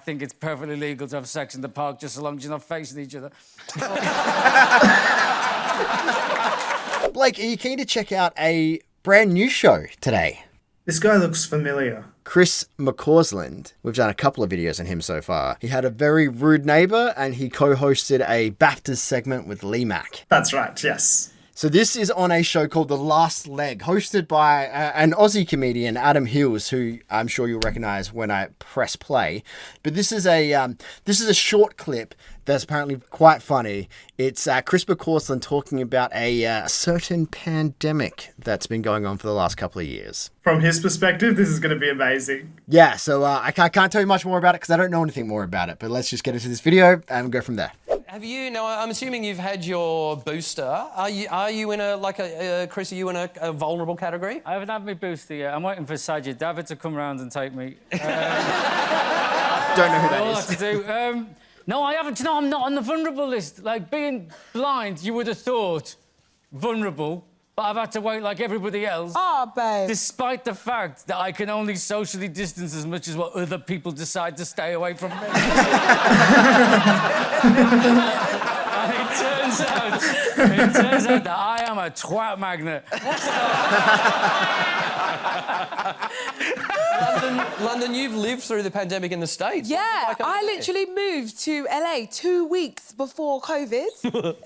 think it's perfectly legal to have sex in the park just as long as you're not facing each other. Blake, are you keen to check out a brand new show today? This guy looks familiar. Chris McCausland. We've done a couple of videos on him so far. He had a very rude neighbour and he co-hosted a BAFTA segment with Lee Mack. That's right, yes. So this is on a show called The Last Leg, hosted by an Aussie comedian, Adam Hughes, who I'm sure you'll recognise when I press play. But this is a short clip that's apparently quite funny. It's Chris McCausland talking about a certain pandemic that's been going on for the last couple of years. From his perspective, this is going to be amazing. Yeah, so I can't tell you much more about it because I don't know anything more about it. But let's just get into this video and go from there. Have you? Now, I'm assuming you've had your booster. Are you in a Chris? Are you in a vulnerable category? I haven't had my booster yet. I'm waiting for Sajid David to come round and take me. Don't know who that is. To do. No, I haven't. You know, I'm not on the vulnerable list. Like, being blind, you would have thought vulnerable, but I've had to wait like everybody else. Oh, babe. Despite the fact that I can only socially distance as much as what other people decide to stay away from me. And it turns out that I am a twat magnet. London, you've lived through the pandemic in the States. Yeah, I literally moved to LA 2 weeks before COVID.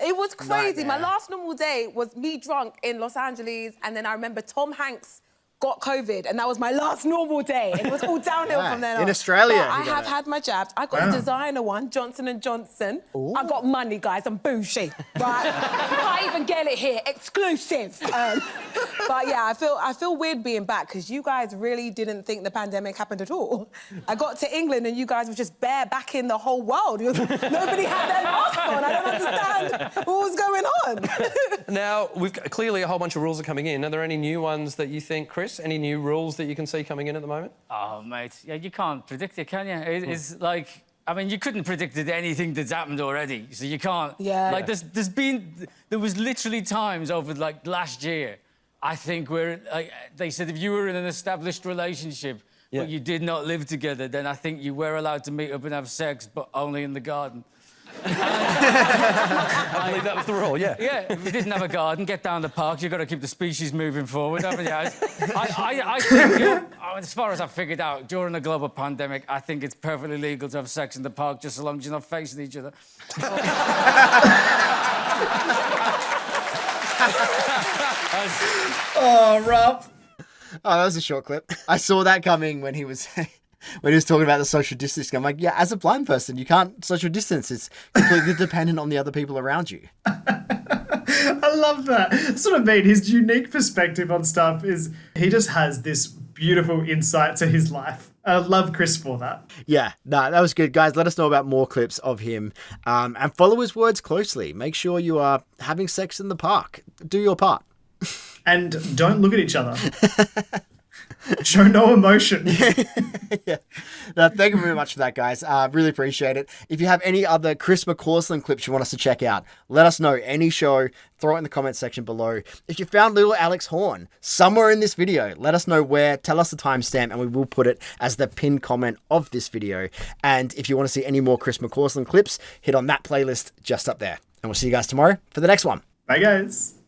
It was crazy. My last normal day was me drunk in Los Angeles, and then I remember Tom Hanks got COVID, and that was my last normal day. It was all downhill from then on. In Australia, But I have had my jabs. I got a designer one, Johnson & Johnson. Ooh. I got money, guys. I'm bougie, right? You can't even get it here. Exclusive. But yeah, I feel weird being back because you guys really didn't think the pandemic happened at all. I got to England and you guys were just back in the whole world. Nobody had their mask on. I don't understand what was going on. Now, clearly a whole bunch of rules are coming in. Are there any new ones that you think, Chris? Any new rules that you can see coming in at the moment? Oh, mate, yeah, you can't predict it, can you? It's like, I mean, you couldn't predict anything that's happened already, so you can't. Yeah. Like, there was literally times over, like, last year, I think, where, like, they said if you were in an established relationship, but you did not live together, then I think you were allowed to meet up and have sex, but only in the garden. I believe that was the rule, yeah. Yeah, if you didn't have a garden, get down the park. You've got to keep the species moving forward, haven't you? I think, as far as I've figured out, during the global pandemic, I think it's perfectly legal to have sex in the park just as long as you're not facing each other. Oh, Rob. Oh, that was a short clip. I saw that coming when he was talking about the social distancing. I'm like, yeah, as a blind person, you can't social distance. It's completely dependent on the other people around you. I love that. That's what I mean. His unique perspective on stuff is he just has this beautiful insight to his life. I love Chris for that. Yeah, no, that was good. Guys, let us know about more clips of him. And follow his words closely. Make sure you are having sex in the park. Do your part. And don't look at each other. Show no emotion. Yeah. No, thank you very much for that, guys. Really appreciate it. If you have any other Chris McCausland clips you want us to check out, let us know. Any show, throw it in the comment section below. If you found little Alex Horn somewhere in this video, let us know where. Tell us the timestamp, and we will put it as the pinned comment of this video. And if you want to see any more Chris McCausland clips, hit on that playlist just up there. And we'll see you guys tomorrow for the next one. Bye, guys.